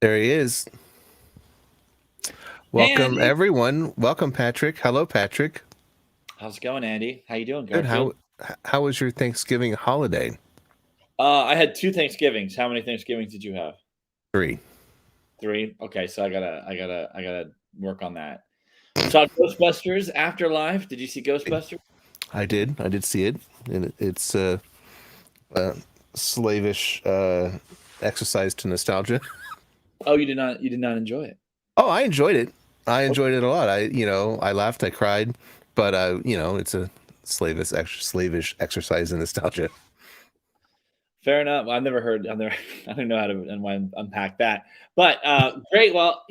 There he is. Welcome, everyone. Welcome, Patrick. Hello, Patrick. How's it going, Andy? How you doing, Garfield? Good. How was your Thanksgiving holiday? I had 2 Thanksgivings. How many Thanksgivings did you have? 3. 3? Okay, so I gotta work on that. Saw Ghostbusters Afterlife. Did you see Ghostbusters? I did see it, and it's a slavish exercise to nostalgia. Oh, you did not enjoy it? Oh, I enjoyed it. I enjoyed it a lot. I laughed, I cried, but it's a slavish exercise in nostalgia. Fair enough. I don't know how to unpack that. But great. Well,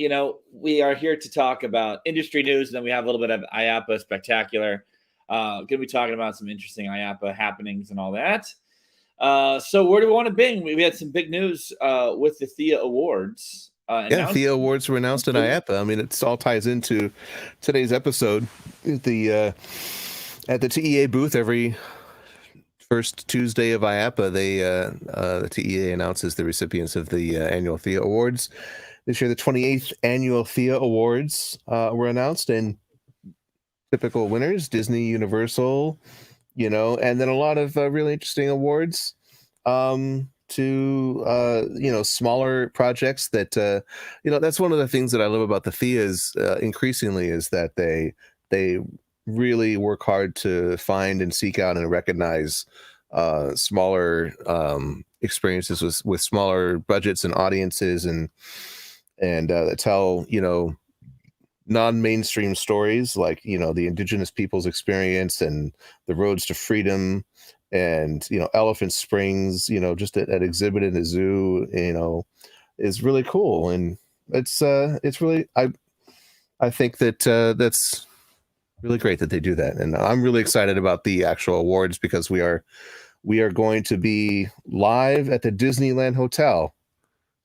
we are here to talk about industry news, and then we have a little bit of IAAPA Spectacular. Going to be talking about some interesting IAAPA happenings and all that. So where do we want to begin? We had some big news with the THEA Awards. THEA Awards were announced in IAAPA. I mean, it all ties into today's episode. At the TEA booth every first Tuesday of IAAPA, the TEA announces the recipients of the annual THEA Awards. This year, the 28th annual THEA Awards were announced, and typical winners: Disney, Universal, and then a lot of really interesting awards to smaller projects that that's one of the things that I love about the THEAs increasingly, is that they really work hard to find and seek out and recognize smaller experiences with smaller budgets and audiences, and that tell non-mainstream stories, like the indigenous people's experience and the roads to freedom, and Elephant Springs, just at exhibit in the zoo, is really cool. And it's really, I think that that's really great that they do that, and I'm really excited about the actual awards, because we are going to be live at the Disneyland Hotel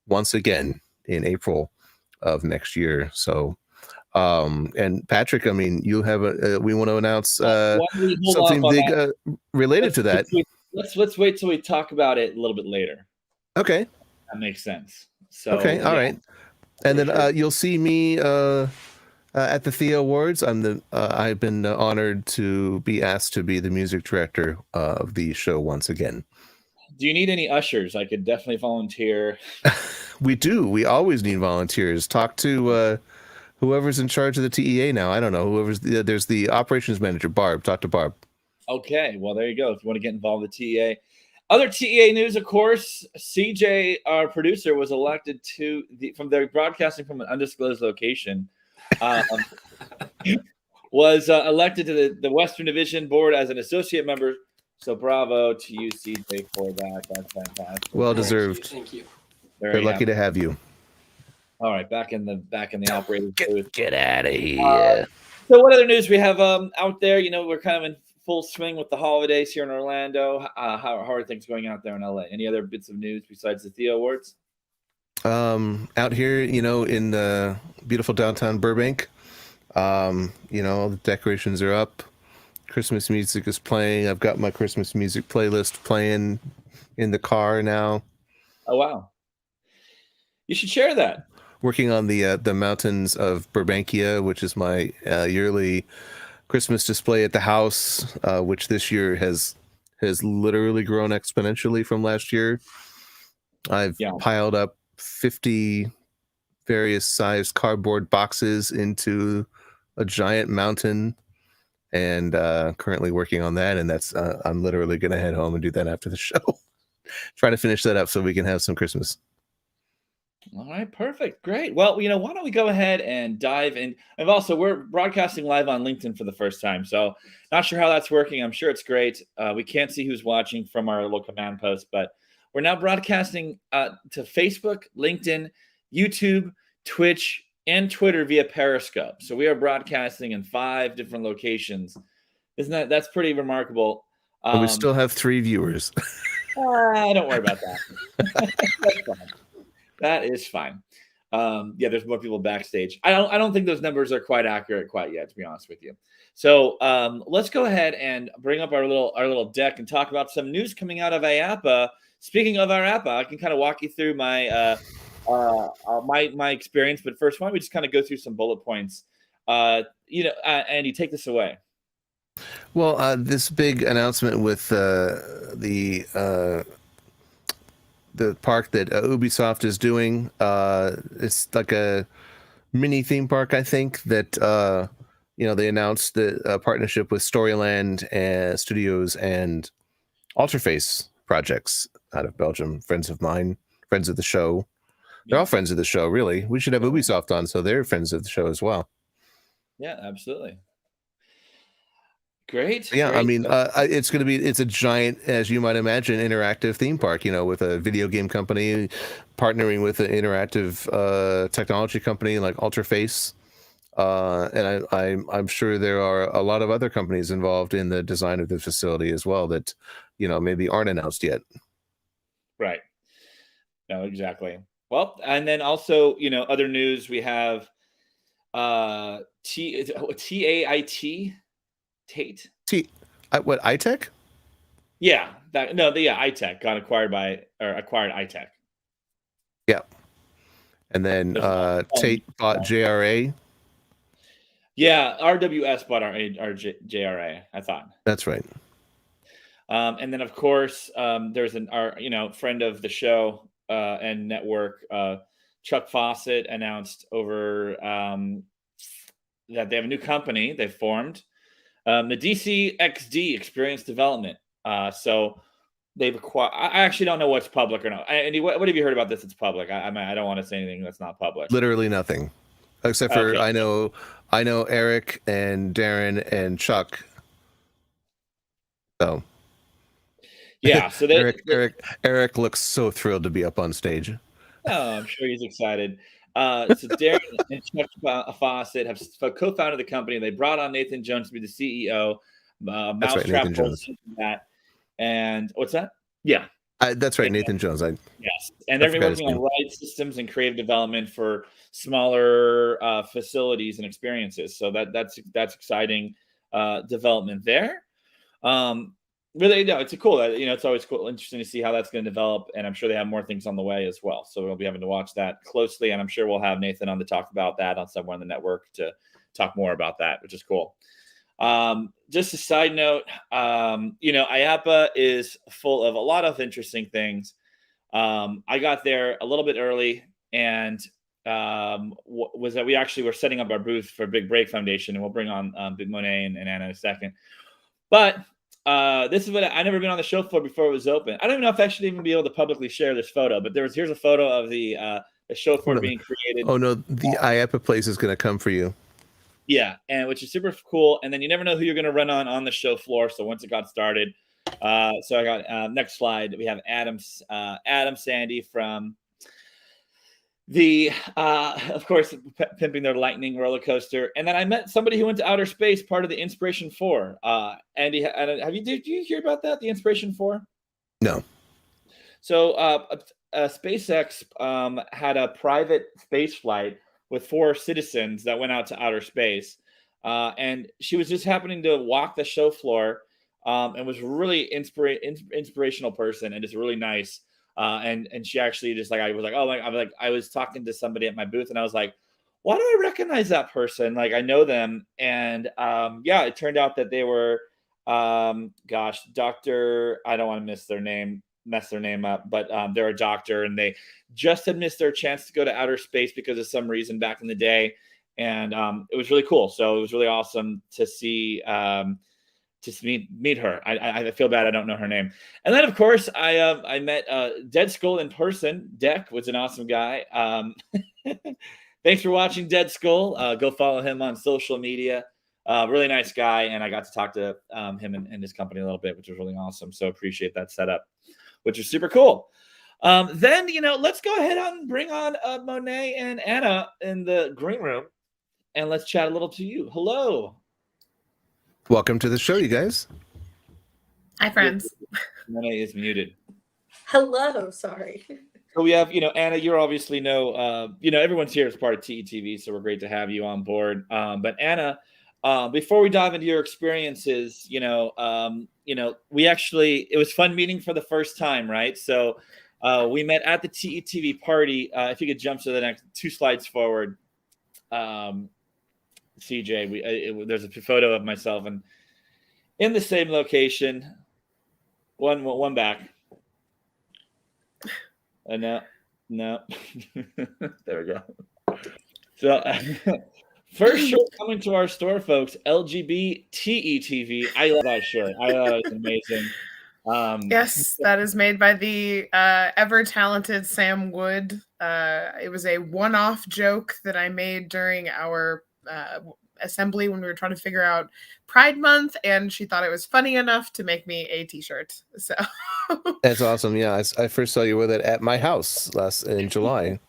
once again in April of next year. So and Patrick, I mean, you have we want to announce something big related to that. Let's wait till we talk about it a little bit later. Okay, that makes sense. So okay, all right. And then you'll see me at the THEA Awards. I've been honored to be asked to be the music director of the show once again. Do you need any ushers? I could definitely volunteer. We do. We always need volunteers. Talk to whoever's in charge of the TEA now. I don't know. There's the operations manager, Barb. Talk to Barb. Okay. Well, there you go. If you want to get involved with the TEA. Other TEA news, of course, CJ, our producer, was elected from their broadcasting from an undisclosed location. Was elected to the Western Division Board as an associate member. So bravo to you, CJ, for that. That's fantastic. Well deserved. Thank you. They're lucky to have you. All right, back in the operating booth. Get out of here. So what other news we have out there? We're kind of in full swing with the holidays here in Orlando. How are things going out there in LA? Any other bits of news besides the THEA Awards? Out here, in the beautiful downtown Burbank, the decorations are up. Christmas music is playing. I've got my Christmas music playlist playing in the car now. Oh, wow. You should share that. Working on the Mountains of Burbankia, which is my yearly Christmas display at the house, which this year has literally grown exponentially from last year. I've piled up 50 various sized cardboard boxes into a giant mountain, and currently working on that. And that's I'm literally going to head home and do that after the show. Try to finish that up so we can have some Christmas. All right, perfect. Great. Well, why don't we go ahead and dive in? And also, we're broadcasting live on LinkedIn for the first time. So, not sure how that's working. I'm sure it's great. We can't see who's watching from our little command post, but we're now broadcasting to Facebook, LinkedIn, YouTube, Twitch, and Twitter via Periscope. So, we are broadcasting in 5 different locations. That's pretty remarkable? And we still have 3 viewers. Don't worry about that. That's fine. That is fine. Yeah, there's more people backstage. I don't think those numbers are quite accurate quite yet, to be honest with you. So let's go ahead and bring up our little deck and talk about some news coming out of IAAPA. Speaking of IAAPA, I can kind of walk you through my my experience, but first, why don't we just kind of go through some bullet points? Andy, take this away. Well, this big announcement with the park that Ubisoft is doing. It's like a mini theme park, I think, that they announced the partnership with Storyland Studios and Alterface Projects out of Belgium. Friends of mine, friends of the show. They're all friends of the show, really. We should have Ubisoft on, so they're friends of the show as well. Yeah, absolutely. Great. Yeah, great. I mean, it's a giant, as you might imagine, interactive theme park, with a video game company partnering with an interactive technology company like Alterface. And I'm sure there are a lot of other companies involved in the design of the facility as well that, maybe aren't announced yet. Right. No, exactly. Well, and then also, other news, we have TAIT Tate. What, iTech? Yeah, iTech got acquired iTech. Yeah. And then Tate bought JRA. Yeah, RWS bought our JRA, I thought. That's right. And then of course, there's our friend of the show and network, Chuck Fawcett, announced over that they have a new company they formed, the DCXD Experience Development. So they've acquired. I actually don't know what's public or not. Andy, what have you heard about this? It's public. I don't want to say anything that's not public. Literally nothing, except for I know Eric and Darren and Chuck. So yeah, so Eric looks so thrilled to be up on stage. Oh, I'm sure he's excited. So Darren and Chuck Fawcett have co-founded the company. They brought on Nathan Jones to be the CEO. That's right, Nathan Jones. That. And what's that? Yeah. That's right, Nathan Jones. Yes. And they're working on ride systems and creative development for smaller facilities and experiences. So that's exciting development there. Really, no, it's cool. It's always cool, interesting to see how that's going to develop, and I'm sure they have more things on the way as well. So we'll be having to watch that closely, and I'm sure we'll have Nathan on to talk about that on somewhere on the network to talk more about that, which is cool. Just a side note, IAAPA is full of a lot of interesting things. I got there a little bit early, and was that we actually were setting up our booth for Big Break Foundation, and we'll bring on Monet and Anna in a second. But this is what I never been on the show floor before it was open. I don't even know if I should even be able to publicly share this photo, but here's a photo of the show floor being created. Oh no, the IAAPA place is going to come for you. Yeah, and which is super cool. And then you never know who you're going to run on the show floor. So once it got started, so I got next slide. We have Adam Sandy from the of course pimping their lightning roller coaster, and then I met somebody who went to outer space, part of the Inspiration 4. Andy, did you hear about that, the Inspiration 4? No. So SpaceX had a private space flight with 4 citizens that went out to outer space, and she was just happening to walk the show floor, and was really inspirational person, and just really nice. And she actually just I was talking to somebody at my booth, and I was like, why do I recognize that person? Like, I know them. And it turned out that they were Dr. I don't want to mess their name up, but they're a doctor, and they just had missed their chance to go to outer space because of some reason back in the day. and it was really cool. So it was really awesome to see. Just meet her. I feel bad I don't know her name. And then of course I met Dead Skull in person. Deck was an awesome guy. Thanks for watching Dead Skull. Go follow him on social media. Really nice guy, and I got to talk to him and his company a little bit, which was really awesome. So appreciate that setup, which was super cool. Then let's go ahead and bring on Monet and Anna in the green room, and let's chat a little to you. Hello. Welcome to the show, you guys. Hi, friends. Monet is muted. Hello. Sorry. So we have, Anna, you're obviously everyone's here as part of TETV, so we're great to have you on board. But Anna, before we dive into your experiences, it was fun meeting for the first time, right? So we met at the TETV party. If you could jump to the next 2 slides forward. CJ, there's a photo of myself and in the same location. One back. No. There we go. So first shirt coming to our store, folks. LGB TETV. I love that shirt. I thought it was amazing. Yes, that is made by the ever talented Sam Wood. It was a one-off joke that I made during our assembly when we were trying to figure out Pride Month, and she thought it was funny enough to make me a t-shirt. So That's awesome. Yeah, I first saw you with it at my house in July.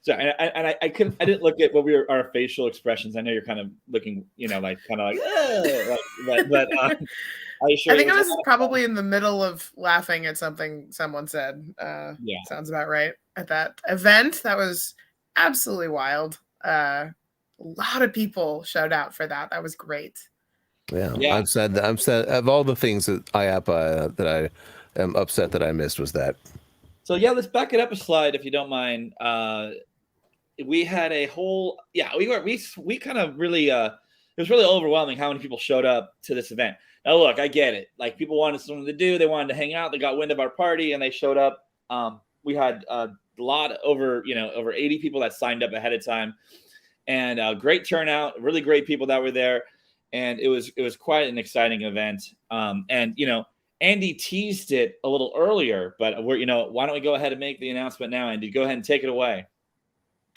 So I didn't look at our facial expressions. I know you're kind of looking, but I think I was probably in the middle of laughing at something someone said. Yeah, sounds about right. At that event, that was absolutely wild. A lot of people showed out for that. That was great. Yeah. I'm sad of all the things that IAAPA that I am upset that I missed was that. So yeah, let's back it up a slide if you don't mind. We had a whole we kind of really it was really overwhelming how many people showed up to this event. Now look, I get it. Like, people wanted something to do, they wanted to hang out, they got wind of our party and they showed up. We had a lot over 80 people that signed up ahead of time, and great turnout, really great people that were there, and it was quite an exciting event. And Andy teased it a little earlier, but why don't we go ahead and make the announcement now? Andy, go ahead and take it away.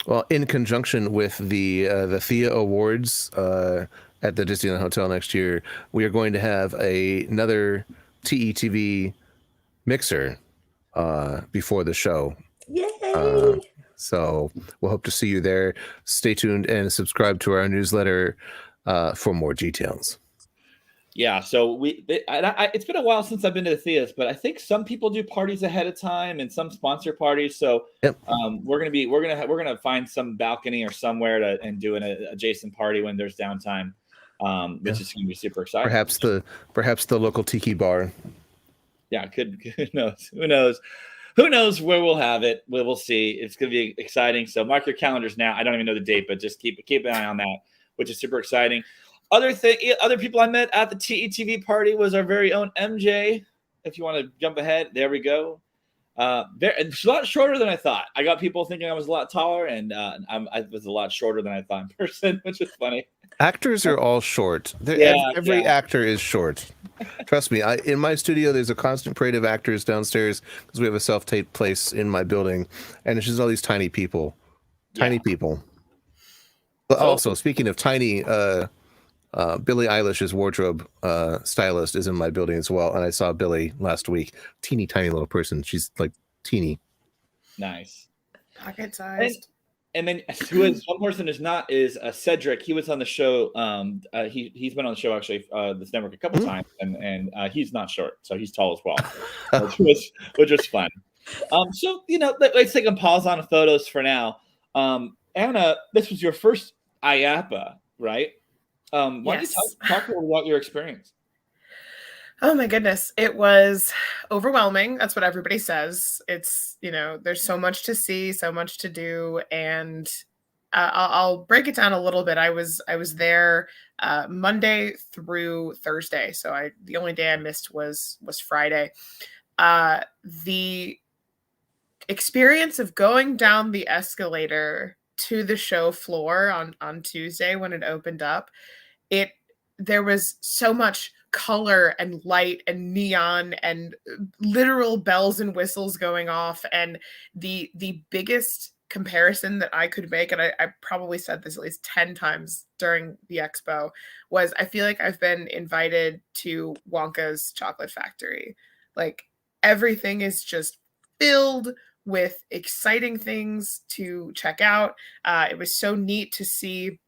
Well, in conjunction with the Thea Awards at the Disneyland Hotel next year, we are going to have another TETV mixer before the show. Yay! So we'll hope to see you there. Stay tuned and subscribe to our newsletter for more details. Yeah, so it's been a while since I've been to the Thea's, but I think some people do parties ahead of time and some sponsor parties. So yep. We're gonna find some balcony or somewhere and do an adjacent party when there's downtime, which is gonna be super exciting. Perhaps the local tiki bar. Yeah, who knows where we'll have it. We'll see. It's gonna be exciting. So mark your calendars now. I don't even know the date, but just keep an eye on that, which is super exciting. Other people I met at the TETV party was our very own MJ. If you want to jump ahead, there we go. It's a lot shorter than I thought. I got people thinking I was a lot taller, and I was a lot shorter than I thought in person, which is funny. Actors are all short. Every actor is short. Trust me. In my studio, there's a constant parade of actors downstairs because we have a self-tape place in my building, and it's just all these tiny people. But also, speaking of tiny, Billie Eilish's wardrobe stylist is in my building as well, and I saw Billie last week. Teeny tiny little person. She's like teeny. Nice. Pocket sized. And then one person is Cedric. He was on the show. He's been on the show actually this network a couple times, and he's not short, so he's tall as well, which was fun. So let's take a pause on the photos for now. Anna, this was your first IAAPA, right? Why don't you talk about your experience? Oh my goodness. It was overwhelming. That's what everybody says. It's, there's so much to see, so much to do. And I'll break it down a little bit. I was there Monday through Thursday. So the only day I missed was Friday. The experience of going down the escalator to the show floor on Tuesday when it opened up, there was so much color and light and neon and literal bells and whistles going off. And the biggest comparison that I could make, and I probably said this at least 10 times during the expo, was I feel like I've been invited to Wonka's chocolate factory. Like, everything is just filled with exciting things to check out. It was so neat to see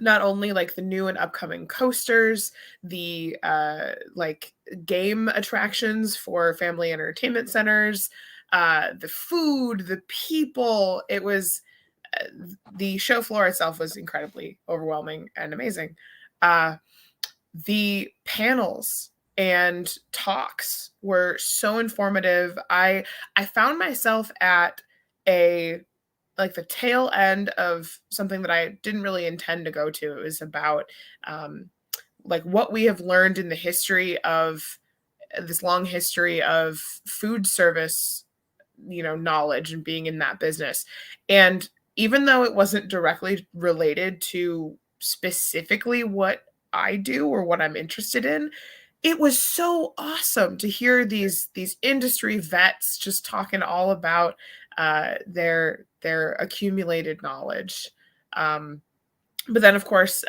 not only like the new and upcoming coasters, the like game attractions for family entertainment centers, the food, the people. It was the show floor itself was incredibly overwhelming and amazing. The panels and talks were so informative. I found myself at like the tail end of something that I didn't really intend to go to. It was about like what we have learned in the history of this long history of food service, knowledge and being in that business. And even though it wasn't directly related to specifically what I do or what I'm interested in, it was so awesome to hear these industry vets just talking all about their accumulated knowledge. But then, of course,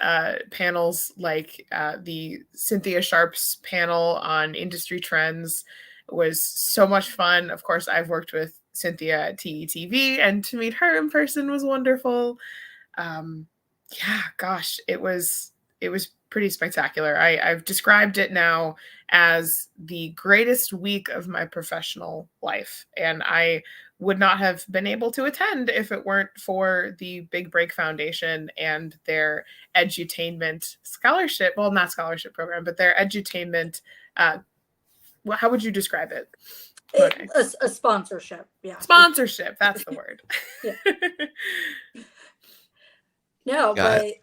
panels like the Cynthia Sharp's panel on industry trends was so much fun. Of course, I've worked with Cynthia at TETV, and to meet her in person was wonderful. Yeah, gosh, it was pretty spectacular. I've described it now as the greatest week of my professional life, and I would not have been able to attend if it weren't for the Big Break Foundation and their edutainment scholarship. Well, not scholarship program, but their edutainment. How would you describe it? A sponsorship. Yeah. Sponsorship. That's the word. No, but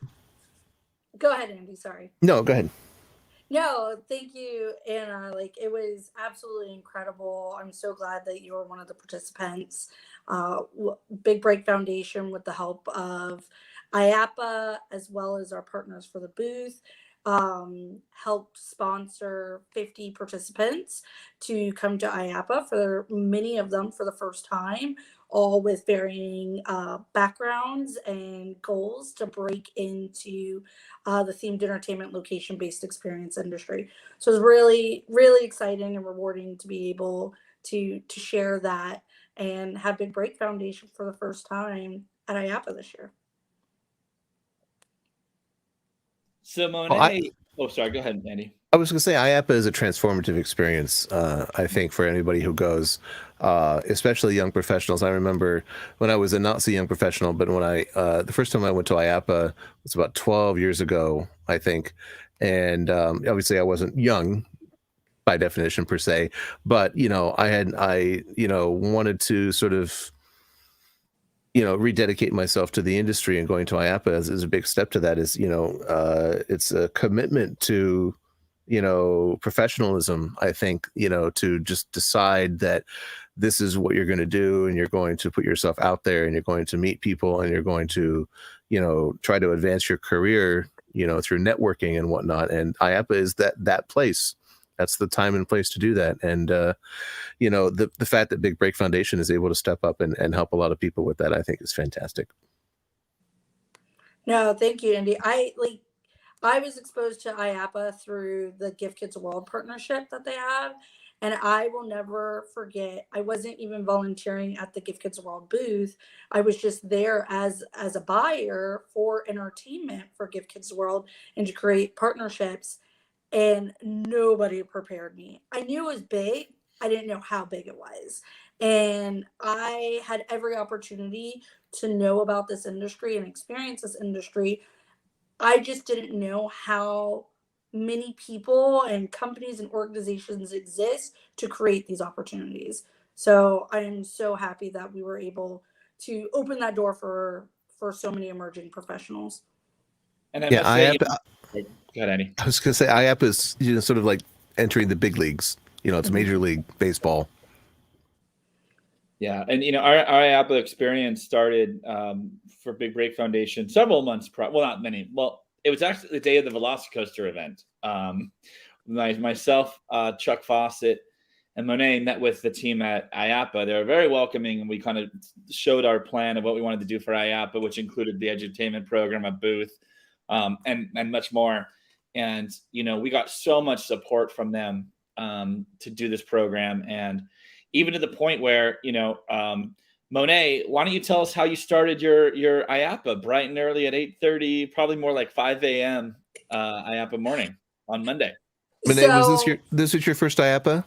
go ahead, Andy. Sorry. No, go ahead. No, thank you, Anna. Like, it was absolutely incredible. I'm so glad that you were one of the participants. Big Break Foundation, with the help of IAAPA, as well as our partners for the booth, helped sponsor 50 participants to come to IAAPA, for many of them for the first time, all with varying backgrounds and goals to break into the themed entertainment location-based experience industry. So it's really, really exciting and rewarding to be able to share that and have Big Break Foundation for the first time at IAAPA this year. So Monet, sorry, go ahead, Andy. I was going to say IAAPA is a transformative experience, I think, for anybody who goes, especially young professionals. I remember when I was a not so young professional, but when the first time I went to IAAPA was about 12 years ago, I think. And obviously I wasn't young by definition per se, but, I wanted to sort of, rededicate myself to the industry, and going to IAAPA is a big step to that. Is, it's a commitment to, professionalism, I think, to just decide that this is what you're going to do, and you're going to put yourself out there, and you're going to meet people, and you're going to, try to advance your career, through networking and whatnot. And IAAPA is that place. That's the time and place to do that. And, the fact that Big Break Foundation is able to step up and help a lot of people with that, I think is fantastic. No, thank you, Andy. I was exposed to IAAPA through the Give Kids a World partnership that they have. And I will never forget, I wasn't even volunteering at the Give Kids a World booth. I was just there as a buyer for entertainment for Give Kids a World and to create partnerships. And nobody prepared me. I knew it was big. I didn't know how big it was. And I had every opportunity to know about this industry and experience this industry. I just didn't know how many people and companies and organizations exist to create these opportunities. So I am so happy that we were able to open that door for so many emerging professionals. And I must say, go ahead, Andy. I was going to say IAAPA is sort of like entering the big leagues. It's Major League Baseball. Yeah, and our IAAPA experience started for Big Break Foundation several months well, not many. Well, it was actually the day of the Velocicoaster event. Myself, Chuck Fawcett, and Monet met with the team at IAAPA. They were very welcoming, and we kind of showed our plan of what we wanted to do for IAAPA, which included the edutainment program, a booth, and much more. And we got so much support from them to do this program, and even to the point where Monet, why don't you tell us how you started your IAAPA bright and early at 8:30, probably more like 5 a.m. IAAPA morning on Monday. Monet, was this your first IAAPA?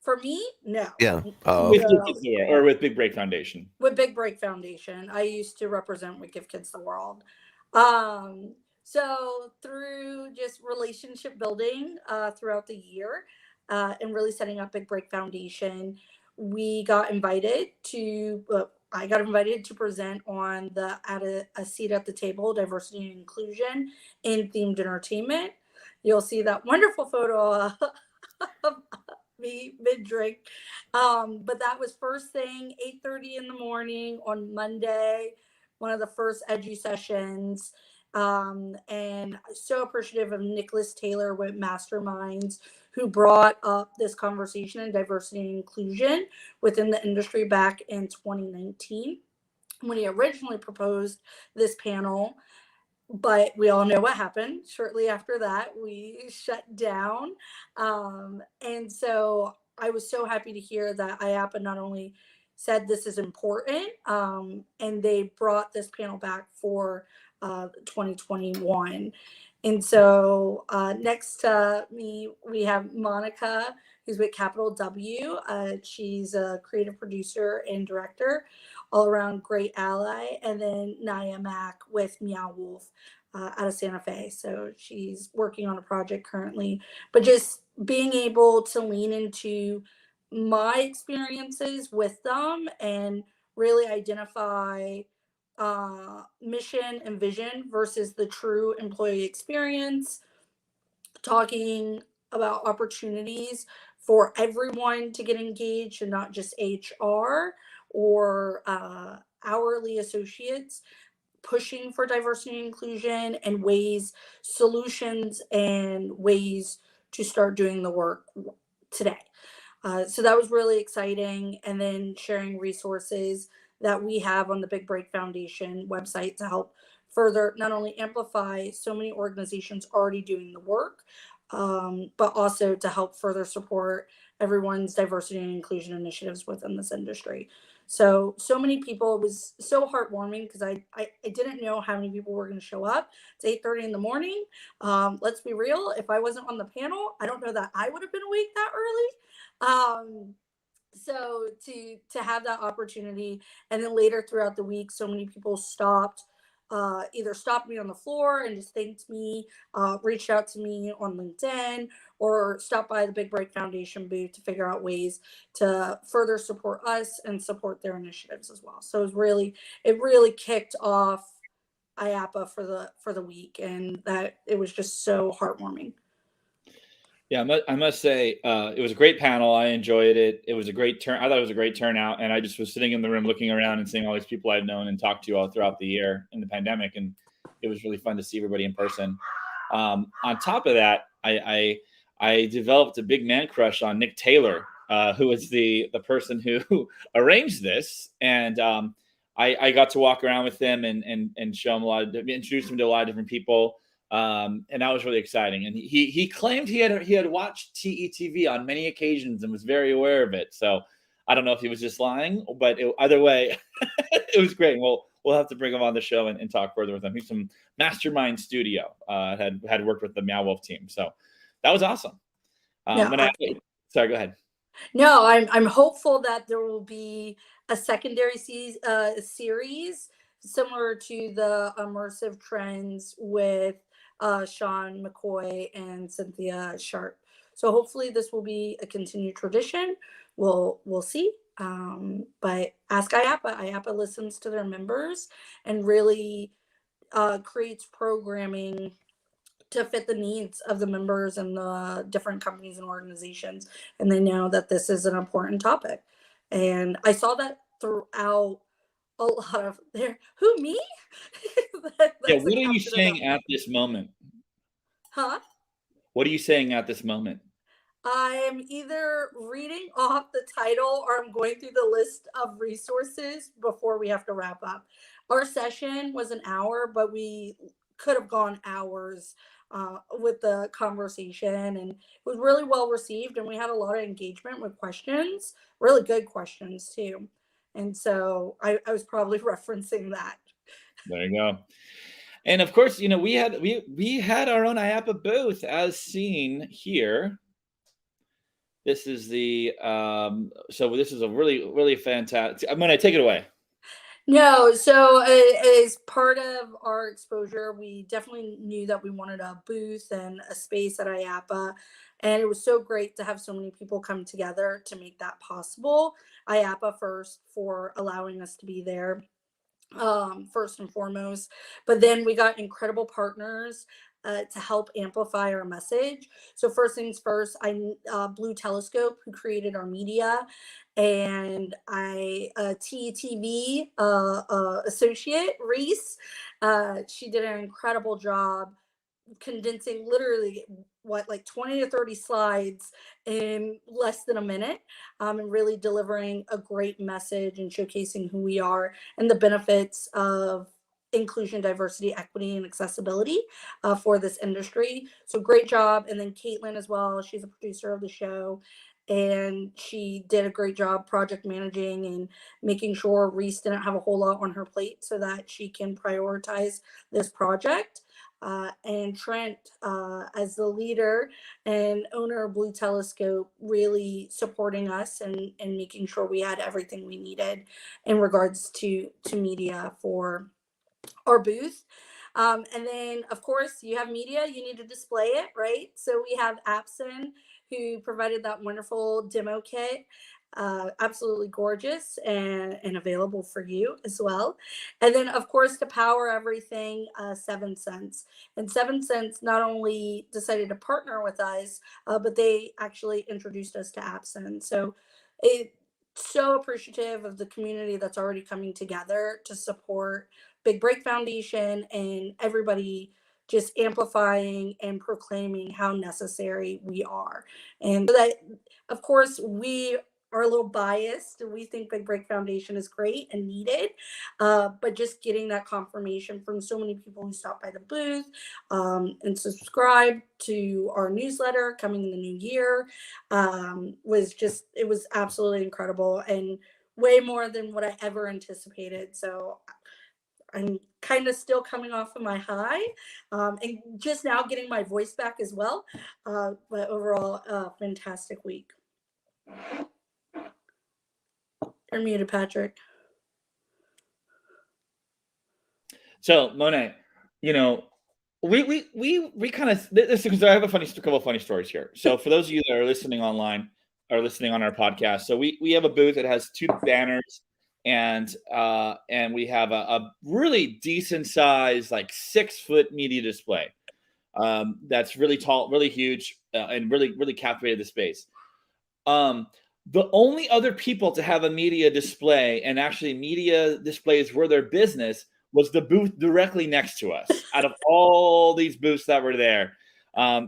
For me, no. Yeah. With Big Break Foundation. With Big Break Foundation, I used to represent with Give Kids the World. So through just relationship building throughout the year and really setting up Big Break Foundation, I got invited to present on a seat at the table, diversity and inclusion in themed entertainment. You'll see that wonderful photo of me mid-drink. But that was first thing, 8:30 in the morning on Monday, one of the first edu sessions. And so appreciative of Nicholas Taylor with Masterminds, who brought up this conversation in diversity and inclusion within the industry back in 2019 when he originally proposed this panel. But we all know what happened. Shortly after that, we shut down. And so I was so happy to hear that IAAPA not only said this is important, and they brought this panel back for 2021. And so next to me, we have Monica, who's with Capital W. She's a creative producer and director, all around great ally. And then Naya Mack with Meow Wolf out of Santa Fe. So she's working on a project currently, but just being able to lean into my experiences with them and really identify mission and vision versus the true employee experience, talking about opportunities for everyone to get engaged and not just HR or hourly associates, pushing for diversity and inclusion and solutions and ways to start doing the work today. So that was really exciting. And then sharing resources that we have on the Big Break Foundation website to help further not only amplify so many organizations already doing the work, but also to help further support everyone's diversity and inclusion initiatives within this industry. So many people. It was so heartwarming because I didn't know how many people were going to show up. It's 8:30 in the morning. Let's be real. If I wasn't on the panel, I don't know that I would have been awake that early. So to have that opportunity, and then later throughout the week, so many people either stopped me on the floor and just thanked me, reached out to me on LinkedIn, or stopped by the Big Break Foundation booth to figure out ways to further support us and support their initiatives as well. So it really kicked off IAAPA for the week, and that it was just so heartwarming. Yeah, I must say it was a great panel. I enjoyed it. It was a great turn. I thought it was a great turnout, and I just was sitting in the room looking around and seeing all these people I've known and talked to all throughout the year in the pandemic, and it was really fun to see everybody in person. On top of that, I developed a big man crush on Nick Taylor, who is the person who arranged this, and I got to walk around with him and show him introduce him to a lot of different people. And that was really exciting. And he claimed he had watched TETV on many occasions and was very aware of it. So I don't know if he was just lying, but either way, it was great. We'll have to bring him on the show and talk further with him. He's from Mastermind Studio, had worked with the Meow Wolf team. So that was awesome. Sorry, go ahead. No, I'm hopeful that there will be a secondary series similar to the immersive trends with Sean McCoy and Cynthia Sharp. So hopefully this will be a continued tradition. We'll see. But ask IAAPA. IAAPA listens to their members and really creates programming to fit the needs of the members and the different companies and organizations. And they know that this is an important topic. And I saw that throughout a lot of there. Who, me? Yeah, That's the what are you captain of that. saying at this moment? Huh? What are you saying at this moment? I'm either reading off the title or I'm going through the list of resources before we have to wrap up. Our session was an hour, but we could have gone hours with the conversation, and it was really well received. And we had a lot of engagement with questions, really good questions too. And so I was probably referencing that. There you go. And of course, you know, we had our own IAAPA booth as seen here. This is the so this is a really fantastic. I'm gonna take it away. No, so as part of our exposure, we definitely knew that we wanted a booth and a space at IAAPA. And it was so great to have so many people come together to make that possible. IAAPA first for allowing us to be there, first and foremost. But then we got incredible partners to help amplify our message. So first things first, Blue Telescope, who created our media, and TETV associate Reese. She did an incredible job condensing literally like 20 to 30 slides in less than a minute, and really delivering a great message and showcasing who we are and the benefits of inclusion, diversity, equity, and accessibility for this industry. So great job. And then Caitlin as well, she's a producer of the show, and she did a great job project managing and making sure Reese didn't have a whole lot on her plate so that she can prioritize this project. And Trent, as the leader and owner of Blue Telescope, really supporting us and making sure we had everything we needed in regards to media for our booth. And then, of course, you have media, you need to display it, right? So we have Apson, who provided that wonderful demo kit. Absolutely gorgeous and available for you as well. And then, of course, to power everything, 7 Cents. And 7 Cents not only decided to partner with us, but they actually introduced us to Apson. So it so appreciative of the community that's already coming together to support Big Break Foundation and everybody just amplifying and proclaiming how necessary we are. And so that, of course, we are a little biased. We think Big Break Foundation is great and needed, but just getting that confirmation from so many people who stopped by the booth and subscribe to our newsletter coming in the new year it was absolutely incredible and way more than what I ever anticipated. So I'm kind of still coming off of my high, and just now getting my voice back as well. But overall, fantastic week. You're muted, Patrick. So Monet, you know, we kind of this because I have a couple of funny stories here. So for those of you that are listening online or listening on our podcast, so we have a booth that has 2 banners. And we have a really decent size, like 6-foot media display that's really tall, really huge, and really captivated the space. The only other people to have a media display, and actually media displays were their business, was the booth directly next to us out of all these booths that were there,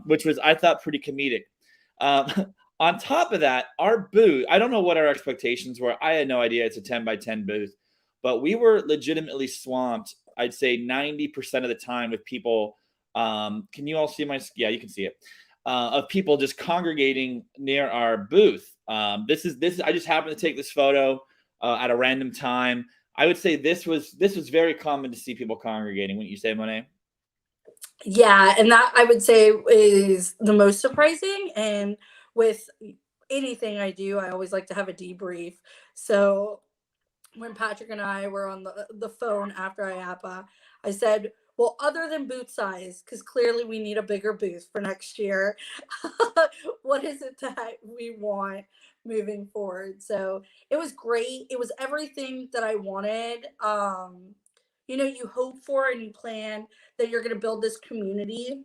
which was, I thought, pretty comedic. On top of that, our booth, I don't know what our expectations were. I had no idea. It's a 10 by 10 booth, but we were legitimately swamped, I'd say 90% of the time, with people. Can you all see my? Yeah, you can see it. Of people just congregating near our booth. This is. I just happened to take this photo at a random time. I would say this was very common to see people congregating. Wouldn't you say, Monet? Yeah, and that I would say is the most surprising. And with anything I do, I always like to have a debrief. So when Patrick and I were on the phone after IAAPA, I said, well, other than booth size, because clearly we need a bigger booth for next year, what is it that we want moving forward? So it was great. It was everything that I wanted. You hope for and you plan that you're going to build this community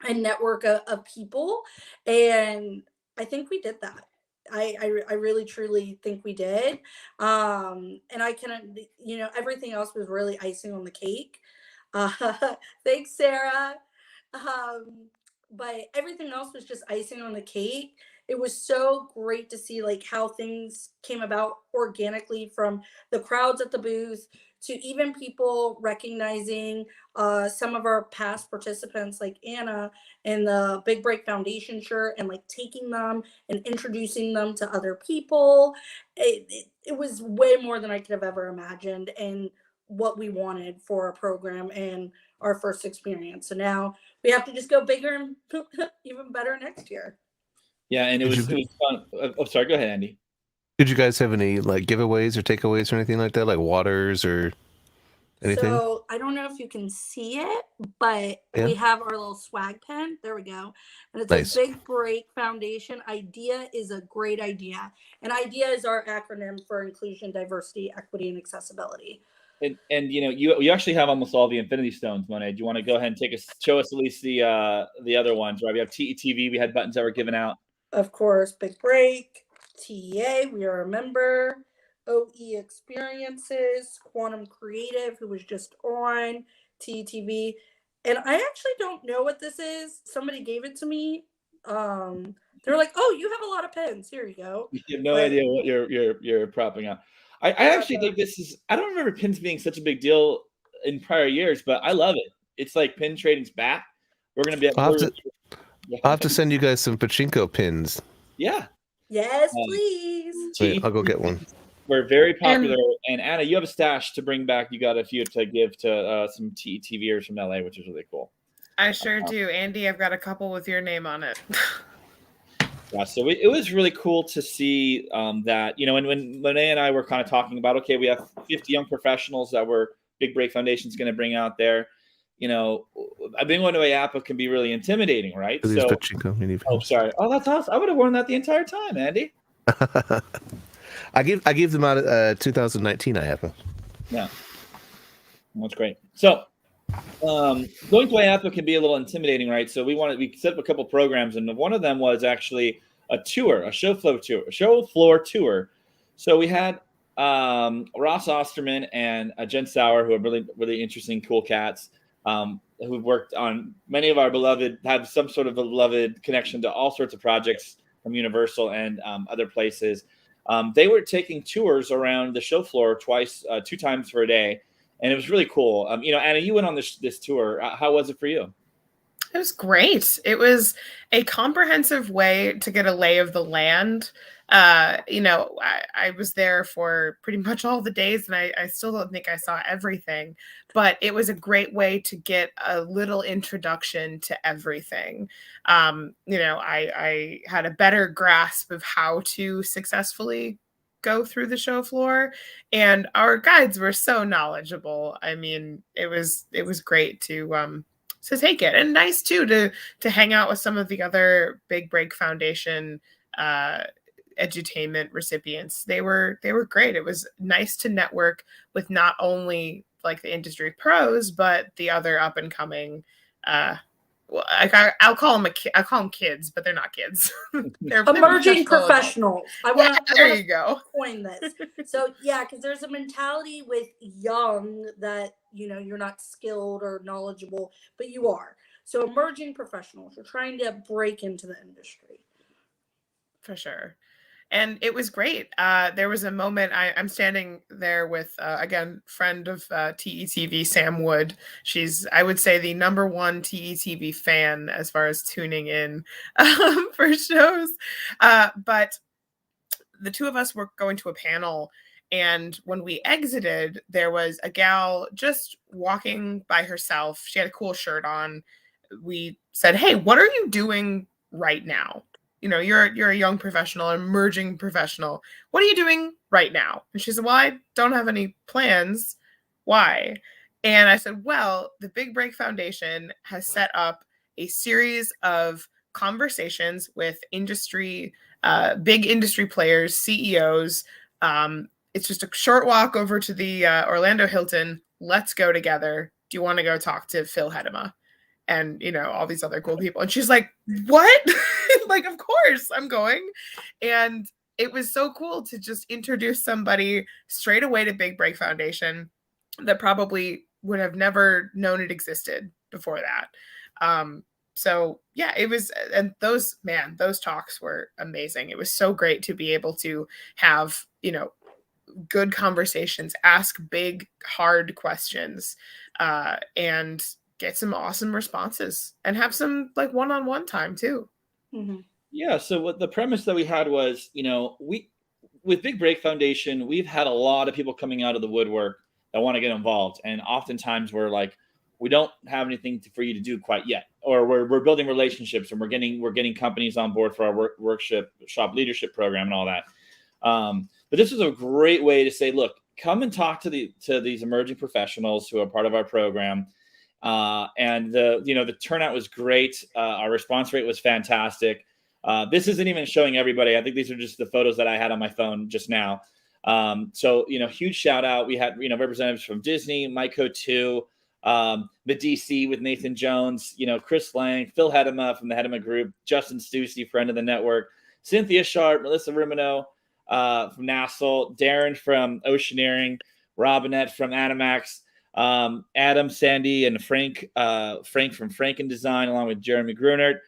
and network of people. And I think we did that. I really truly think we did. And I can, everything else was really icing on the cake. Uh, Thanks, Sarah. But everything else was just icing on the cake. It was so great to see like how things came about organically, from the crowds at the booth to even people recognizing some of our past participants like Anna in the Big Break Foundation shirt, and like taking them and introducing them to other people. It was way more than I could have ever imagined, and what we wanted for our program and our first experience. So now we have to just go bigger and even better next year. Yeah, and it was fun. Oh, sorry. Go ahead, Andy. Did you guys have any like giveaways or takeaways or anything like that, like waters or anything? So I don't know if you can see it, but we have our little swag pen. There we go. And it's nice. a Big Break Foundation. IDEA is a great idea. And IDEA is our acronym for inclusion, diversity, equity, and accessibility. And you actually have almost all the Infinity Stones, Monet. Do you want to go ahead and show us at least the other ones, right? We have TETV. We had buttons that were given out. Of course, Big Break, TEA, we are a member. OE Experiences, Quantum Creative, who was just on TETV. And I actually don't know what this is. Somebody gave it to me. They're like, "Oh, you have a lot of pens. Here you go." You have no idea what you're propping up. I actually think this is. I don't remember pins being such a big deal in prior years, but I love it. It's like pin trading's back. We're gonna be. I'll have to send you guys some pachinko pins. Yeah. Yes, please. Wait, I'll go get one. We're very popular, and Anna, you have a stash to bring back. You got a few to give to some TVers from LA, which is really cool. I sure do, Andy. I've got a couple with your name on it. Yeah, so it was really cool to see that, when Monet and I were kind of talking about, okay, we have 50 young professionals that Big Break Foundation's going to bring out there. Being going to IAAPA can be really intimidating, right? So, sorry. Oh, that's awesome. I would have worn that the entire time, Andy. I gave them out at 2019 IAAPA. Yeah, that's great. So going to IAAPA can be a little intimidating, right? So we set up a couple programs, and one of them was actually a show floor tour. So we had Ross Osterman and Jen Sauer, who are really, really interesting, cool cats, who've worked on many of our have some sort of beloved connection to all sorts of projects from Universal and other places. They were taking tours around the show floor 2 times per day. And it was really cool. Anna, you went on this tour. How was it for you? It was great. It was a comprehensive way to get a lay of the land. I was there for pretty much all the days, and I still don't think I saw everything, but it was a great way to get a little introduction to everything. I had a better grasp of how to successfully go through the show floor, and our guides were so knowledgeable. I mean, it was great to take it, and nice too to hang out with some of the other Big Break Foundation edutainment recipients. They were great. It was nice to network with not only like the industry pros, but the other up and coming. I'll call them kids, but they're not kids. They're emerging professionals. I want to coin this. So yeah, because there's a mentality with young that you're not skilled or knowledgeable, but you are. So emerging professionals, you're trying to break into the industry. For sure. And it was great. There was a moment, I'm standing there with, again, friend of TETV, Sam Wood. She's, I would say, the #1 TETV fan as far as tuning in for shows. But the two of us were going to a panel, and when we exited, there was a gal just walking by herself. She had a cool shirt on. We said, "Hey, what are you doing right now? You're a young professional, an emerging professional. What are you doing right now?" And she said, "Well, I don't have any plans. Why?" And I said, "Well, the Big Break Foundation has set up a series of conversations with big industry players, CEOs. It's just a short walk over to the Orlando Hilton. Let's go together. Do you want to go talk to Phil Hedema? And, all these other cool people." And she's like, "What?" Like, of course I'm going. And it was so cool to just introduce somebody straight away to Big Break Foundation that probably would have never known it existed before that. So yeah, it was, and those talks were amazing. It was so great to be able to have, good conversations, ask big, hard questions, and get some awesome responses and have some like one-on-one time too. Mm-hmm. Yeah. So what the premise that we had was, with Big Break Foundation, we've had a lot of people coming out of the woodwork that want to get involved. And oftentimes we're like, we don't have anything for you to do quite yet, or we're building relationships and we're getting companies on board for our workshop leadership program and all that. But this is a great way to say, look, come and talk to these emerging professionals who are part of our program. And the turnout was great. Our response rate was fantastic. This isn't even showing everybody. I think these are just the photos that I had on my phone just now. So huge shout out. We had representatives from Disney, Myco 2, the DC with Nathan Jones, Chris Lang, Phil Hedema from the Hedema Group, Justin Stussy, friend of the network, Cynthia Sharp, Melissa Rumino from Nassau, Darren from Oceaneering, Robinette from Animax, Adam, Sandy, and Frank from Franken Design, along with Jeremy Grunert.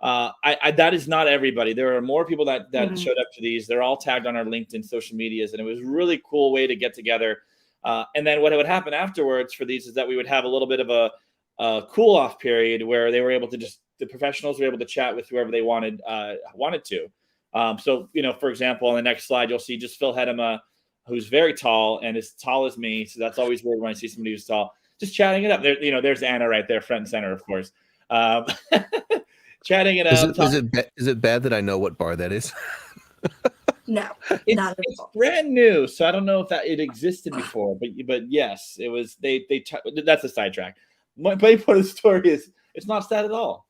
That is not everybody. There are more people that showed up to these. They're all tagged on our LinkedIn social medias, and it was a really cool way to get together. And then what would happen afterwards for these is that we would have a little bit of a cool off period where they were able to the professionals were able to chat with whoever they wanted to. So, for example, on the next slide, you'll see just Phil Hedema, who's very tall and as tall as me. So that's always weird when I see somebody who's tall, just chatting it up there. There's Anna right there, front and center, of course. Chatting it up. Is it bad that I know what bar that is? No, not at all. Brand new, so I don't know if that it existed before, but yes, it was. That's a sidetrack. My point of the story is it's not sad at all.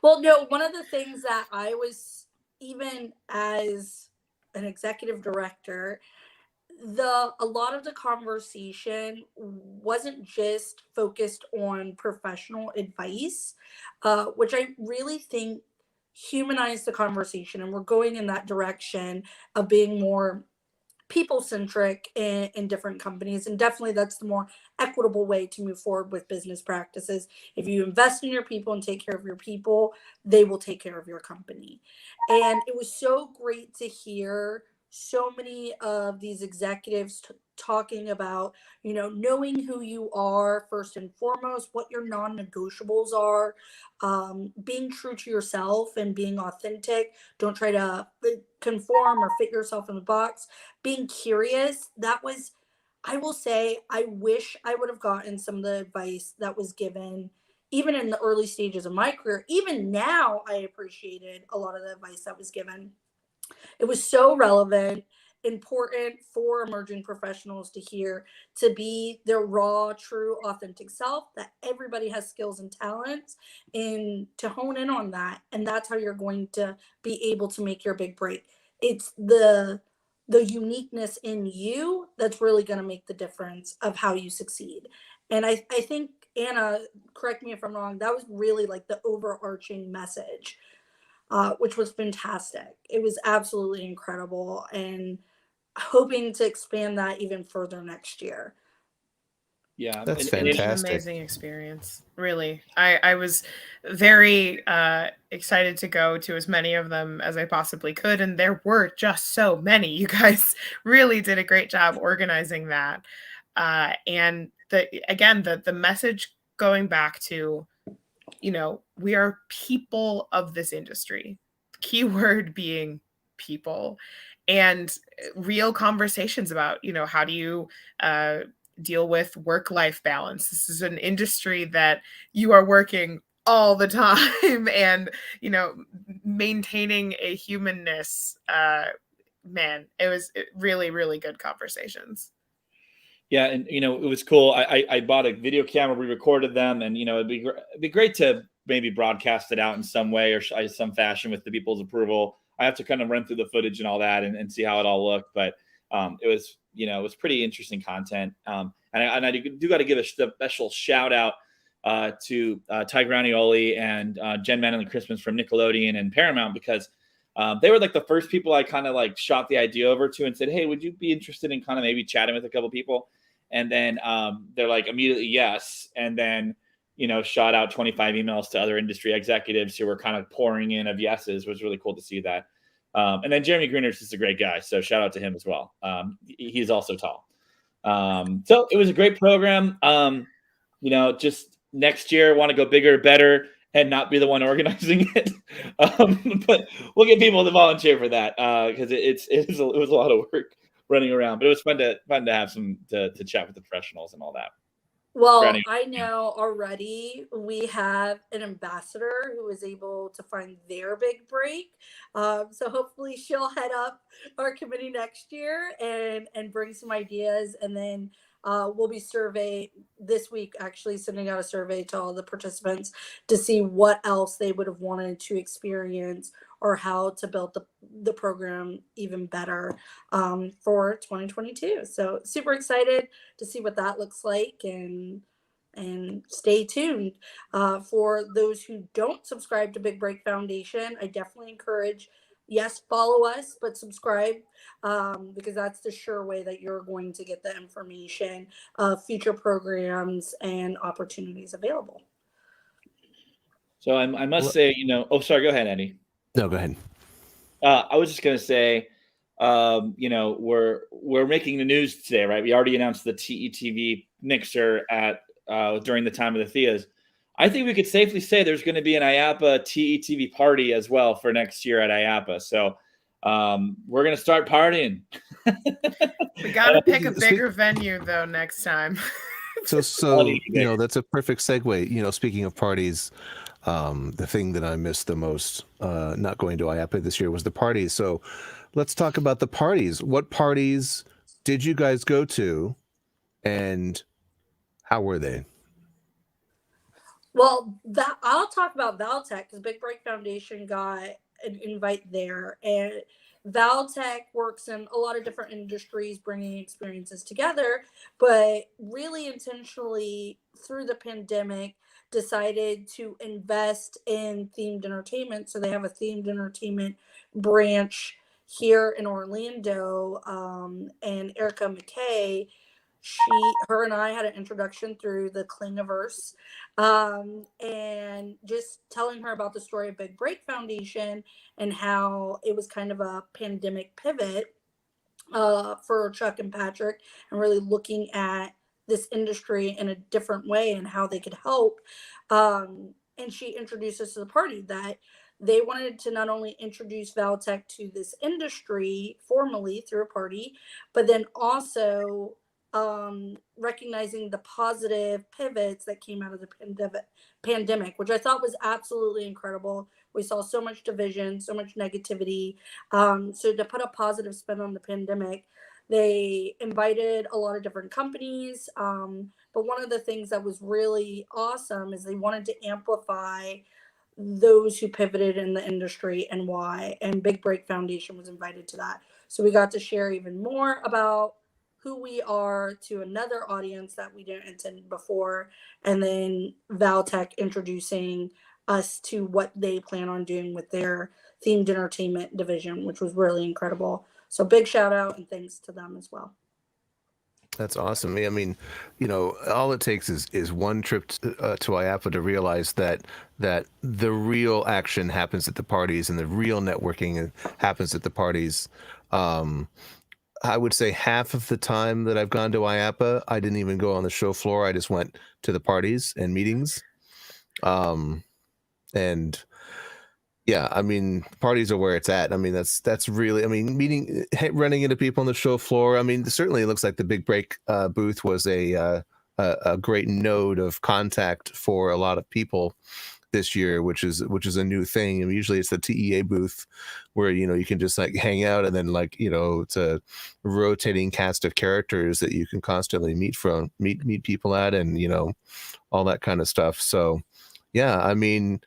Well, no, one of the things that I was, even as an executive director, a lot of the conversation wasn't just focused on professional advice, which I really think humanized the conversation, and we're going in that direction of being more people-centric in different companies, and definitely that's the more equitable way to move forward with business practices. If you invest in your people and take care of your people, they will take care of your company. And it was so great to hear so many of these executives talking about, knowing who you are first and foremost, what your non-negotiables are, being true to yourself and being authentic. Don't try to conform or fit yourself in the box. Being curious. That was, I will say, I wish I would have gotten some of the advice that was given even in the early stages of my career. Even now, I appreciated a lot of the advice that was given. It was so relevant, important for emerging professionals to hear, to be their raw, true, authentic self, that everybody has skills and talents, and to hone in on that. And that's how you're going to be able to make your big break. It's the uniqueness in you that's really going to make the difference of how you succeed. And I think, Anna, correct me if I'm wrong, that was really like the overarching message. Which was fantastic. It was absolutely incredible, and hoping to expand that even further next year. Yeah, that's It was fantastic. an amazing experience. Really, I was very excited to go to as many of them as I possibly could, and there were just so many. You guys really did a great job organizing that, and the message going back to, we are people of this industry, keyword being people, and real conversations about, how do you deal with work-life balance. This is an industry that you are working all the time, and, maintaining a humanness. Man, it was really, really good conversations. Yeah, and it was cool. I bought a video camera. We recorded them, and it'd be great to maybe broadcast it out in some way or some fashion with the people's approval. I have to kind of run through the footage and all that and see how it all looked. But it was pretty interesting content. And I do got to give a special shout out to Ty Granioli and Jen Manley Christmas from Nickelodeon and Paramount, because They were like the first people I kind of like shot the idea over to and said, hey, would you be interested in kind of maybe chatting with a couple people? And then they're like immediately yes. And then, shot out 25 emails to other industry executives who were kind of pouring in of yeses. It was really cool to see that. And then Jeremy Greeners is a great guy. So shout out to him as well. He's also tall. So it was a great program. Just next year, want to go bigger, better, and not be the one organizing it. But we'll get people to volunteer for that because it was a lot of work running around. But it was fun to have some to chat with the professionals and all that. Well, I know already we have an ambassador who was able to find their big break. So hopefully she'll head up our committee next year and bring some ideas. And then we'll be this week, actually sending out a survey to all the participants to see what else they would have wanted to experience or how to build the program even better for 2022. So super excited to see what that looks like, and stay tuned. For those who don't subscribe to Big Break Foundation, I definitely encourage, yes, follow us, but subscribe because that's the sure way that you're going to get the information of future programs and opportunities available. So I must say, oh, sorry, go ahead, Andy. No, go ahead. I was just going to say, we're making the news today, right? We already announced the TETV mixer during the time of the Theas. I think we could safely say there's going to be an IAAPA TETV party as well for next year at IAAPA. So we're going to start partying. We got to pick a bigger venue though next time. So that's a perfect segue. Speaking of parties, the thing that I missed the most not going to IAAPA this year was the parties. So let's talk about the parties. What parties did you guys go to, and how were they? Well, I'll talk about Valtech because Big Break Foundation got an invite there, and Valtech works in a lot of different industries, bringing experiences together, but really intentionally through the pandemic decided to invest in themed entertainment. So they have a themed entertainment branch here in Orlando, and Erica McKay, her and I had an introduction through the Klingiverse, and just telling her about the story of Big Break Foundation and how it was kind of a pandemic pivot for Chuck and Patrick, and really looking at this industry in a different way and how they could help. And she introduced us to the party that they wanted to not only introduce Valtech to this industry formally through a party, but then also recognizing the positive pivots that came out of the pandemic, which I thought was absolutely incredible. We saw so much division, so much negativity. So to put a positive spin on the pandemic, they invited a lot of different companies. But one of the things that was really awesome is they wanted to amplify those who pivoted in the industry and why. And Big Break Foundation was invited to that. So we got to share even more about who we are to another audience that we didn't attend before. And then Valtech introducing us to what they plan on doing with their themed entertainment division, which was really incredible. So big shout out and thanks to them as well. That's awesome. I mean, all it takes is one trip to IAAPA to realize that the real action happens at the parties and the real networking happens at the parties. I would say half of the time that I've gone to IAAPA, I didn't even go on the show floor. I just went to the parties and meetings. And yeah, I mean, parties are where it's at. I mean, that's really, I mean, running into people on the show floor. I mean, certainly it looks like the Big Break booth was a great node of contact for a lot of people this year, which is a new thing. I mean, usually it's the TEA booth where, you can just like hang out, and then like, it's a rotating cast of characters that you can constantly meet people at, and, all that kind of stuff. So the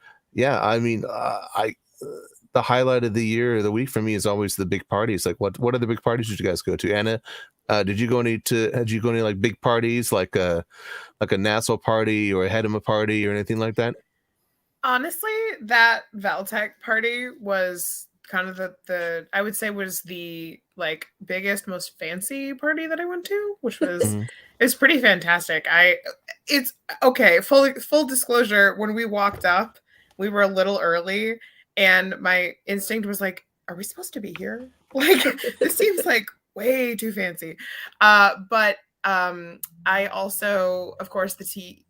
highlight of the year or the week for me is always the big parties. Like what are the big parties did you guys go to? Anna, did you go any like big parties, like a Nassau party or a Hedema party or anything like that? Honestly, that Valtech party was kind of the I would say was the like biggest, most fancy party that I went to, which was it's pretty fantastic. It's okay. Full disclosure, when we walked up, we were a little early, and my instinct was like, "Are we supposed to be here? Like, this seems like way too fancy." But I also, of course, the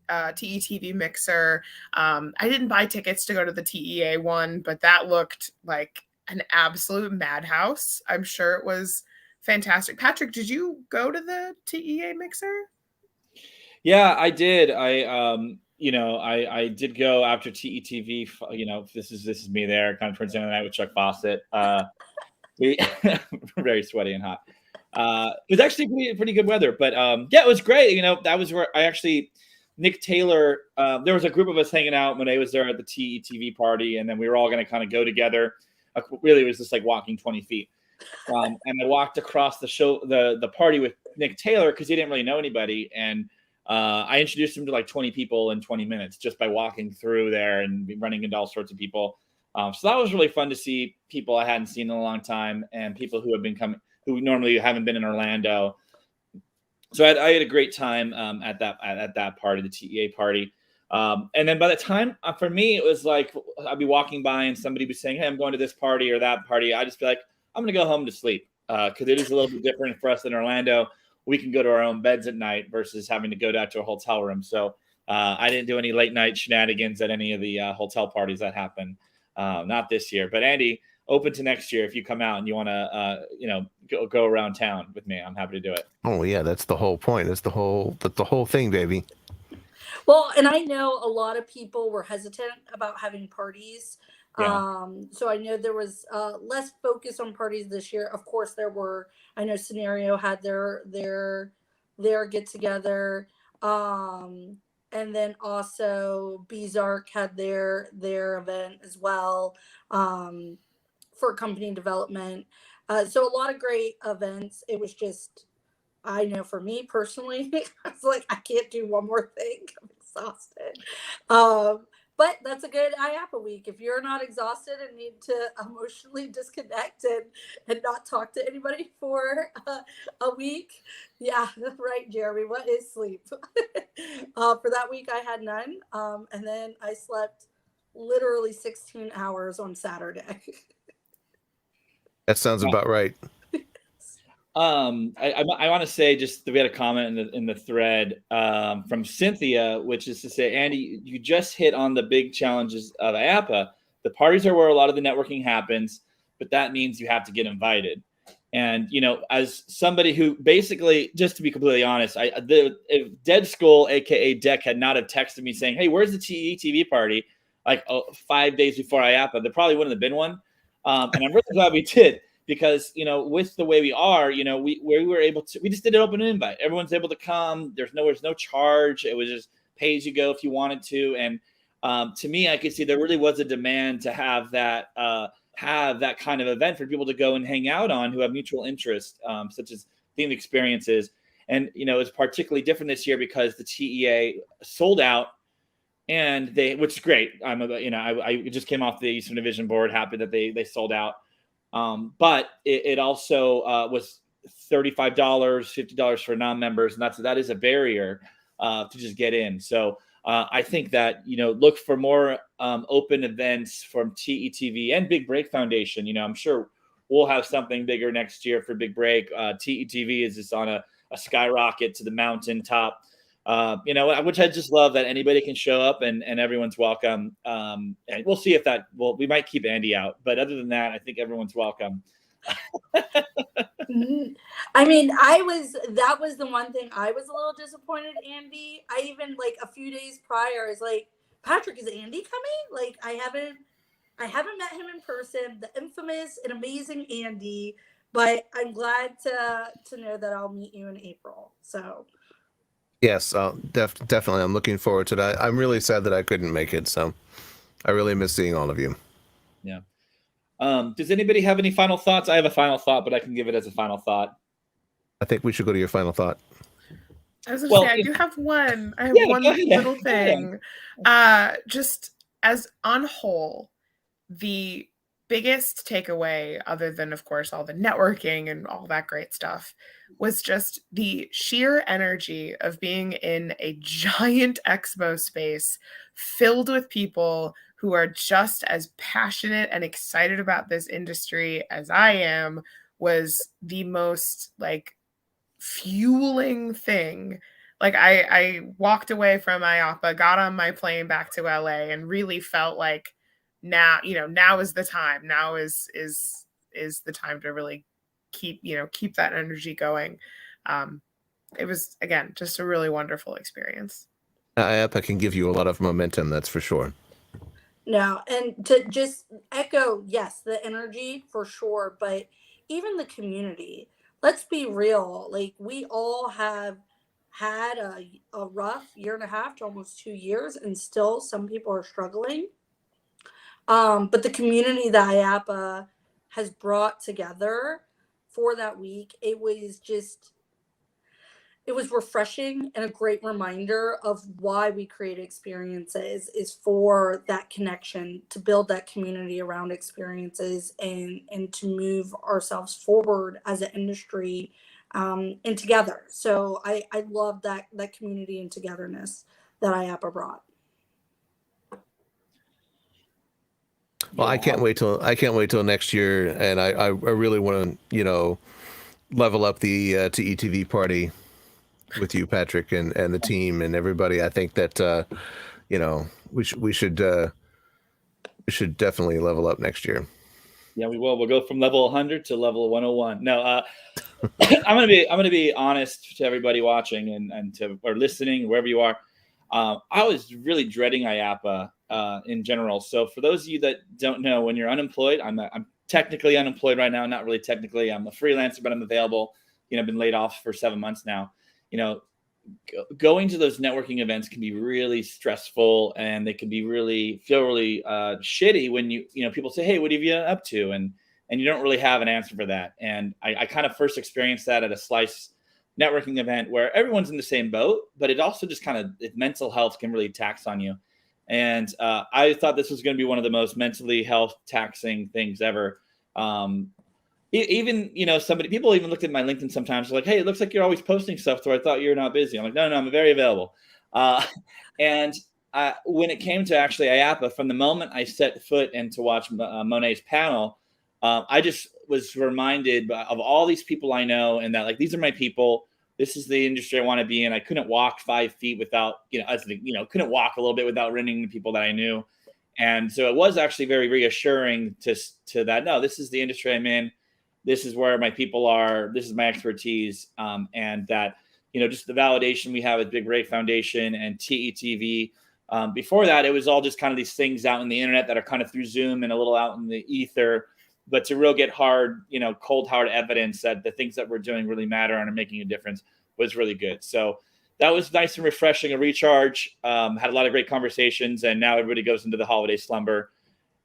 TETV mixer. I didn't buy tickets to go to the TEA one, but that looked like an absolute madhouse. I'm sure it was fantastic. Patrick, did you go to the TEA mixer? Yeah, I did. I did go after TETV. This is me there, kind of towards the end of the night with Chuck Fawcett. We very sweaty and hot. It was actually pretty good weather, but yeah, it was great. That was where Nick Taylor. There was a group of us hanging out when I was there at the TETV party, and then we were all going to kind of go together. Really, it was just like walking 20 feet. And I walked across the party with Nick Taylor because he didn't really know anybody, and I introduced him to like 20 people in 20 minutes just by walking through there and running into all sorts of people. So that was really fun to see people I hadn't seen in a long time, and people who have been coming who normally haven't been in Orlando. So I had a great time at that party, the TEA party. And then by the time, for me, it was like I'd be walking by and somebody would be saying, "Hey, I'm going to this party or that party." I'd just be like, "I'm going to go home to sleep," because it is a little bit different for us in Orlando. We can go to our own beds at night versus having to go down to a hotel room. So I didn't do any late night shenanigans at any of the hotel parties that happened. Not this year, but Andy, open to next year. If you come out and you want to, go around town with me, I'm happy to do it. Oh yeah, that's the whole point. That's the whole thing, baby. Well, and I know a lot of people were hesitant about having parties. Yeah. So I know there was less focus on parties this year. Of course, there were. I know Scenario had their get together, and then also Bezark had their event as well for company development. So a lot of great events. It was just, I know for me personally, I was like, I can't do one more thing. I'm exhausted. But that's a good IAAPA week. If you're not exhausted and need to emotionally disconnect and not talk to anybody for a week, yeah, right, Jeremy. What is sleep? For that week, I had none. And then I slept literally 16 hours on Saturday. That sounds about right. I want to say just that we had a comment in the thread from Cynthia, which is to say, Andy, you just hit on the big challenges of IAAPA. The parties are where a lot of the networking happens, but that means you have to get invited. And as somebody who basically, just to be completely honest, if Dead Skull, aka Deck, had not have texted me saying, "Hey, where's the TETV party?" like 5 days before IAAPA, there probably wouldn't have been one. And I'm really glad we did. Because, with the way we are, we were able to, we just did an open invite. Everyone's able to come. There's no charge. It was just pay as you go if you wanted to. And to me, I could see there really was a demand to have that kind of event for people to go and hang out on who have mutual interest, such as themed experiences. And, it's particularly different this year because the TEA sold out, and which is great. I just came off the Eastern Division board, happy that they sold out. But it also was $35, $50 for non-members, and that is a barrier to just get in. So I think that look for more open events from TETV and Big Break Foundation. I'm sure we'll have something bigger next year for Big Break. TETV is just on a skyrocket to the mountaintop. Which I just love that anybody can show up and everyone's welcome. And we'll see if we might keep Andy out, but other than that, I think everyone's welcome. I mean, that was the one thing I was a little disappointed, Andy. I even a few days prior is like, Patrick, is Andy coming? Like, I haven't met him in person, the infamous and amazing Andy, but I'm glad to know that I'll meet you in April. So Yes, definitely. I'm looking forward to that. I'm really sad that I couldn't make it, so I really miss seeing all of you. Yeah. Does anybody have any final thoughts? I have a final thought, but I can give it as a final thought. I think we should go to your final thought. I was going to say, I do have one. I have one little thing. Just as on whole, the biggest takeaway, other than, of course, all the networking and all that great stuff, was just the sheer energy of being in a giant expo space filled with people who are just as passionate and excited about this industry as I am, was the most like fueling thing. Like I walked away from IAAPA, got on my plane back to LA, and really felt like now is the time. Now is the time to really keep that energy going. It was, again, just a really wonderful experience. IAAPA can give you a lot of momentum, that's for sure. No, and to just echo, yes, the energy for sure, but even the community. Let's be real. Like, we all have had a rough year and a half to almost 2 years, and still some people are struggling. But the community that IAAPA has brought together for that week, it was refreshing and a great reminder of why we create experiences, is for that connection, to build that community around experiences, and to move ourselves forward as an industry, and together. So I love that community and togetherness that IAAPA brought. Well, I can't wait till next year, and I really want to level up the TETV party with you, Patrick, and the team and everybody. I think that we should definitely level up next year. Yeah, we will. We'll go from level 100 to level 101. No, I'm gonna be honest to everybody watching and to or listening, wherever you are. I was really dreading IAAPA in general. So for those of you that don't know, when you're unemployed, I'm technically unemployed right now. Not really technically. I'm a freelancer, but I'm available. I've been laid off for 7 months now. Going to those networking events can be really stressful, and they can be feel really shitty when people say, "Hey, what have you been up to?" and you don't really have an answer for that. And I kind of first experienced that at a Slice networking event where everyone's in the same boat, but it also just mental health can really tax on you. And I thought this was going to be one of the most mentally health taxing things ever. Even people even looked at my LinkedIn sometimes, like, "Hey, it looks like you're always posting stuff, so I thought you're not busy." I'm like, no, I'm very available. And when it came to actually IAAPA, from the moment I set foot in to watch Monet's panel, I just was reminded of all these people I know, and that, like, these are my people. This is the industry I want to be in. I couldn't walk 5 feet without, couldn't walk a little bit without running into people that I knew. And so it was actually very reassuring to that, no, this is the industry I'm in. This is where my people are. This is my expertise. And that, just the validation we have with Big Break Foundation and TETV. Before that, it was all just kind of these things out in the internet that are kind of through Zoom and a little out in the ether. But to really get cold hard evidence that the things that we're doing really matter and are making a difference was really good. So that was nice and refreshing, a recharge. Had a lot of great conversations, and now everybody goes into the holiday slumber.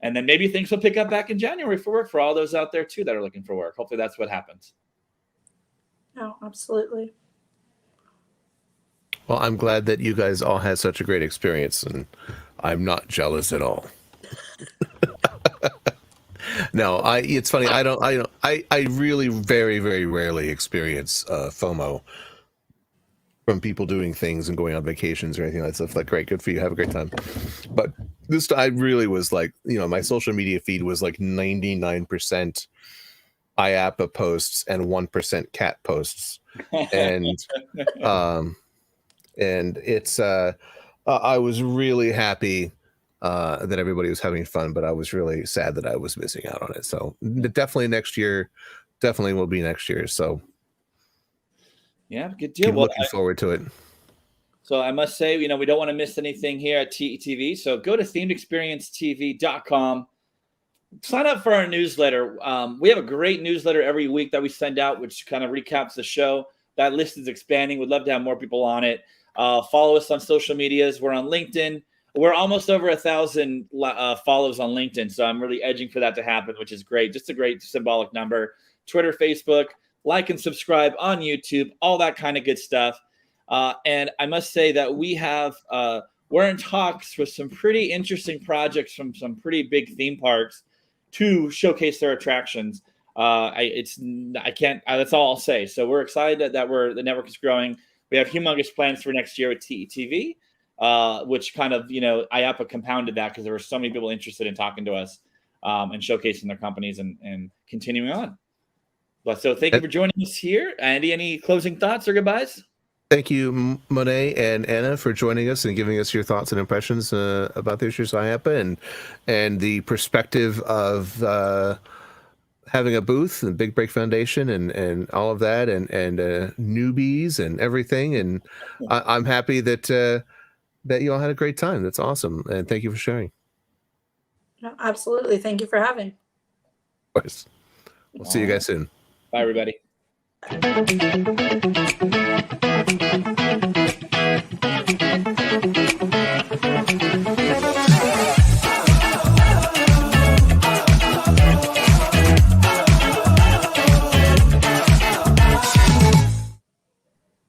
And then maybe things will pick up back in January for work for all those out there too that are looking for work. Hopefully that's what happens. No, absolutely. Well, I'm glad that you guys all had such a great experience, and I'm not jealous at all. No, it's funny. I really very, very rarely experience FOMO from people doing things and going on vacations or anything like that stuff. Like, great, good for you, have a great time. But this, I really was like, my social media feed was like 99% IAAPA posts and 1% cat posts, and it's I was really happy that everybody was having fun, but I was really sad that I was missing out on it. So definitely next year, definitely will be next year. So yeah, good deal. Keep looking forward to it. So I must say, we don't want to miss anything here at TETV. So go to themedexperiencetv.com. Sign up for our newsletter. We have a great newsletter every week that we send out, which kind of recaps the show. That list is expanding. We'd love to have more people on it. Follow us on social medias. We're on LinkedIn. We're almost over 1,000 follows on LinkedIn. So I'm really edging for that to happen, which is great. Just a great symbolic number. Twitter, Facebook, like and subscribe on YouTube, all that kind of good stuff. And I must say that we're in talks with some pretty interesting projects from some pretty big theme parks to showcase their attractions. That's all I'll say. So we're excited that the network is growing. We have humongous plans for next year with TETV, which kind of, IAAPA compounded that because there were so many people interested in talking to us and showcasing their companies and continuing on. But so thank you for joining us here. Andy, any closing thoughts or goodbyes? Thank you, Monet and Anna, for joining us and giving us your thoughts and impressions about the issues of IAAPA and the perspective of having a booth and Big Break Foundation and all of that and newbies and everything. And I'm happy that you all had a great time. That's awesome. And thank you for sharing. No, absolutely. Thank you for having. Of course. We'll see you guys soon. Bye, everybody.